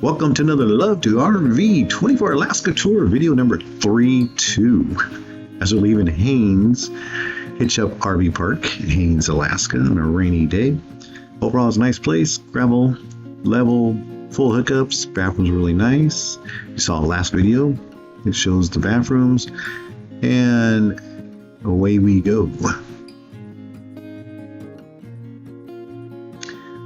Welcome to another Love to RV24 Alaska Tour video number 32. As we're leaving Haines HitchUp RV Park, Haines, Alaska on a rainy day. Overall, it's a nice place, gravel, level, full hookups, bathroom's really nice. You saw the last video, it shows the bathrooms, and away we go.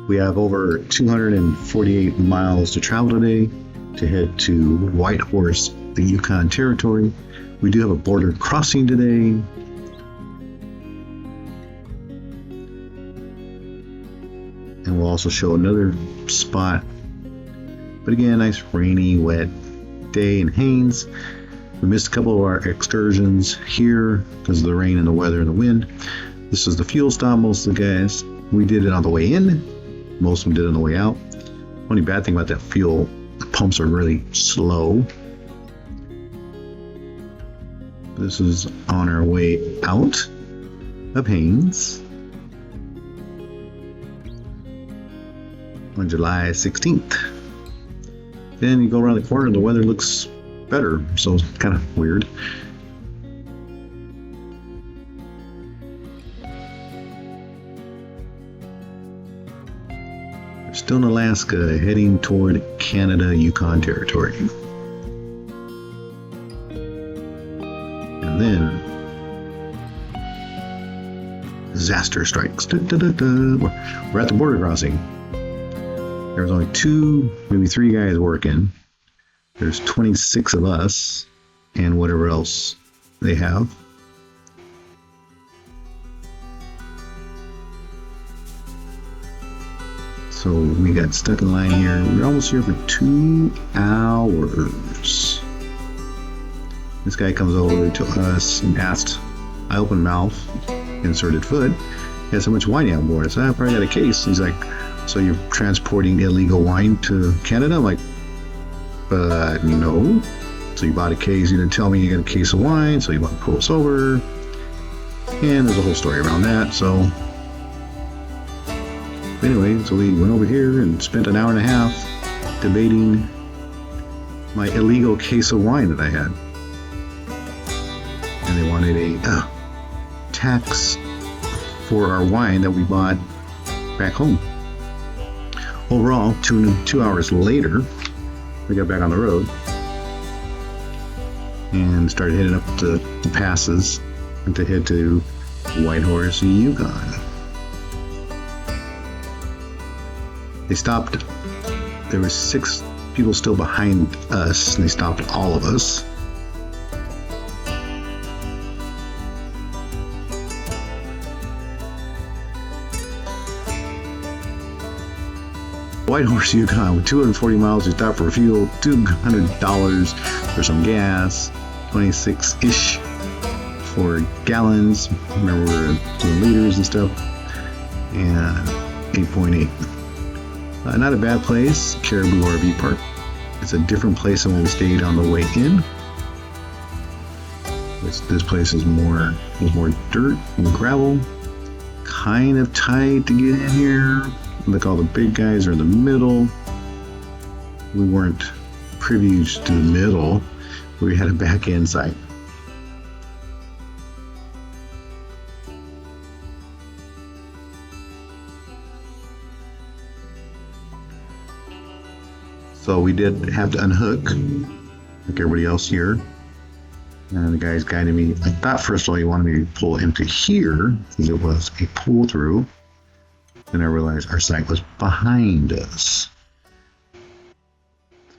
We have over 248 miles to travel today to head to Whitehorse, the Yukon Territory. We do have a border crossing today. And we'll also show another spot. But again, nice rainy, wet day in Haines. We missed a couple of our excursions here because of the rain and the weather and the wind. This is the fuel stop. Most of the guys, we did it on the way in. Most of them did it on the way out. Only bad thing about that fuel, the pumps are really slow. This is on our way out of Haines on July 16th. Then you go around the corner and the weather looks better, so it's kind of weird. We're still in Alaska, heading toward Canada, Yukon Territory. And then disaster strikes. We're at the border crossing. There was only 2, maybe 3 guys working. There's 26 of us and whatever else they have. So we got stuck in line here. We're almost here for 2 hours. This guy comes over to us and asked, I opened mouth, inserted foot, he has so much wine on board. I said, I probably got a case. He's like, so you're transporting illegal wine to Canada? I'm like, no. So you bought a case, you didn't tell me you got a case of wine, so you want to pull us over. And there's a whole story around that, so. Anyway, so we went over here and spent an hour and a half debating my illegal case of wine that I had. And they wanted a tax for our wine that we bought back home. Overall, 2 hours later, we got back on the road and started heading up the passes and to head to Whitehorse, Yukon. They stopped. There were 6 people still behind us, and they stopped all of us. Whitehorse, Yukon, with 240 miles, we stopped for fuel, $200 for some gas, 26-ish for gallons. Remember, we're doing liters and stuff, and 8.8. Not a bad place, Caribou RV Park. It's a different place than when we stayed on the way in. This place is more dirt and gravel. Kind of tight to get in here. Look, all the big guys are in the middle. We weren't privileged to the middle. We had a back end site. So we did have to unhook, like everybody else here. And the guy's guiding me. I thought first of all he wanted me to pull into here, because it was a pull through. Then I realized our site was behind us.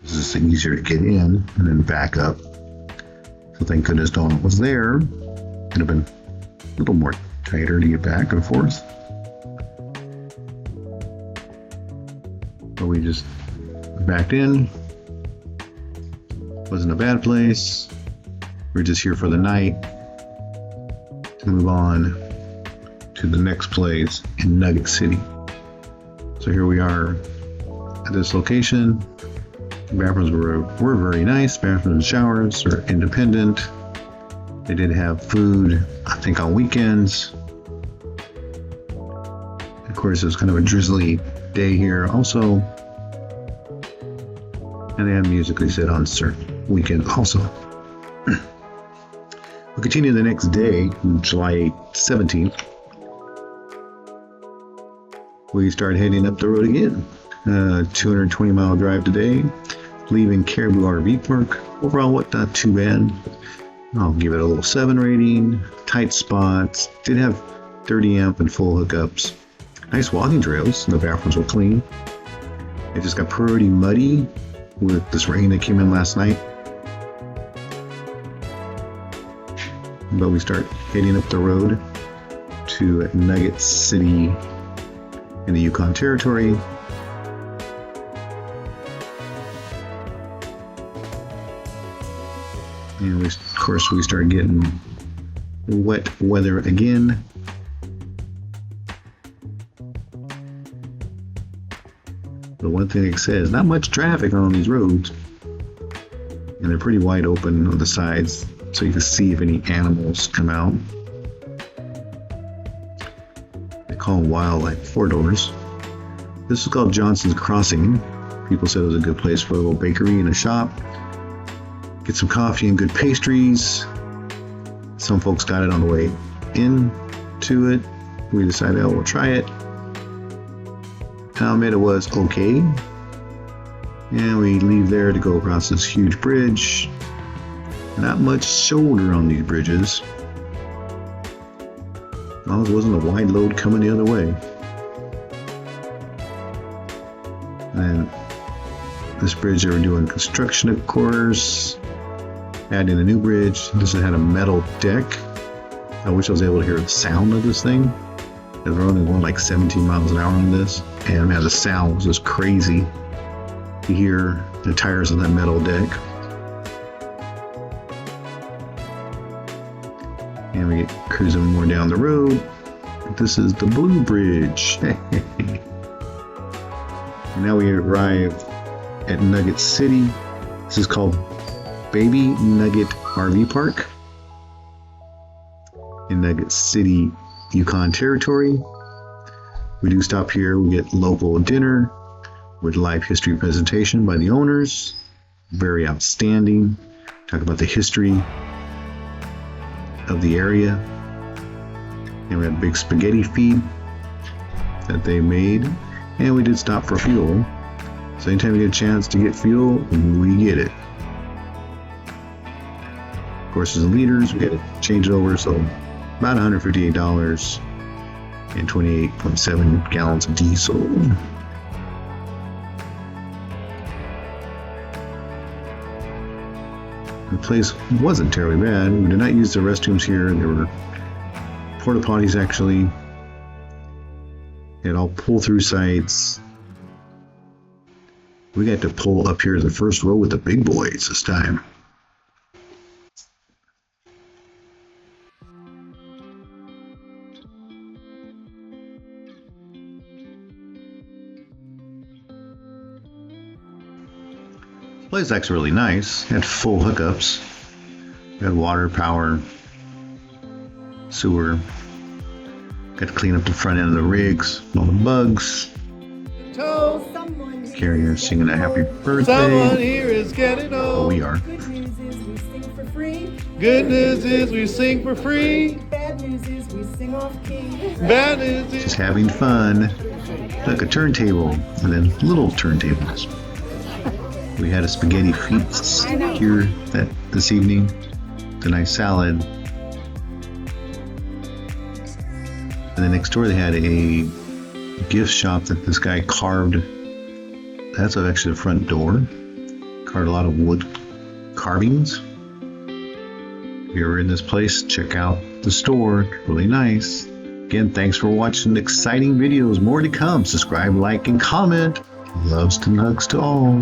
This is easier to get in and then back up. So thank goodness Donut was there. Could have been a little more tighter to get back and forth. But we just backed in. Wasn't a bad place. We're just here for the night to move on to the next place in Nugget City. So here we are at this location. The bathrooms were very nice. Bathrooms and showers are independent. They did have food, I think, on weekends. Of course, it was kind of a drizzly day here also. And they have music, they said, on certain weekends also. We'll continue the next day, July 17th. We start heading up the road again. 220-mile drive today, leaving Caribou RV Park. Overall, not too bad. I'll give it a little 7 rating. Tight spots. Did have 30 amp and full hookups. Nice walking trails. The bathrooms were clean. It just got pretty muddy with this rain that came in last night. But we start heading up the road to Nugget City in the Yukon Territory. And of course we start getting wet weather again. But one thing it says, not much traffic on these roads. And they're pretty wide open on the sides, so you can see if any animals come out. They call them wildlife 4-doors. This is called Johnson's Crossing. People said it was a good place for a little bakery and a shop. Get some coffee and good pastries. Some folks got it on the way into it. We decided, oh, we'll try it. It was okay. And we leave there to go across this huge bridge. Not much shoulder on these bridges. As long as it wasn't a wide load coming the other way. And this bridge, they were doing construction, of course. Adding a new bridge. This had a metal deck. I wish I was able to hear the sound of this thing. They're only going like 17 miles an hour on this. And man, the sound was just crazy. You hear the tires on that metal deck. And we get cruising more down the road. This is the Blue Bridge. And now we arrive at Nugget City. This is called Baby Nugget RV Park in Nugget City, Yukon Territory. We do stop here. We get local dinner with live history presentation by the owners. Very outstanding. Talk about the history of the area. And we had a big spaghetti feed that they made. And we did stop for fuel. So anytime we get a chance to get fuel, we get it. Of course, as leaders, we had to change it over. So about $158 and 28.7 gallons of diesel. The place wasn't terribly bad. We did not use the restrooms here. There were porta potties actually. They had all pull-through sites. We got to pull up here to the first row with the big boys this time. The place is actually really nice. It had full hookups. We had water, power, sewer. Got to clean up the front end of the rigs, all the bugs. Carrier singing a happy birthday. Someone here is getting old. Oh, we are. Good news is we sing for free. Good news is we sing for free. Bad news is we sing off key. Bad news is Just having fun. Like a turntable, and then little turntables. We had a spaghetti feast here this evening. The nice salad. And then next door they had a gift shop that this guy carved. That's actually the front door. Carved a lot of wood carvings. If you're in this place, check out the store. Really nice. Again, thanks for watching exciting videos. More to come. Subscribe, like, and comment. Loves to nugs to all.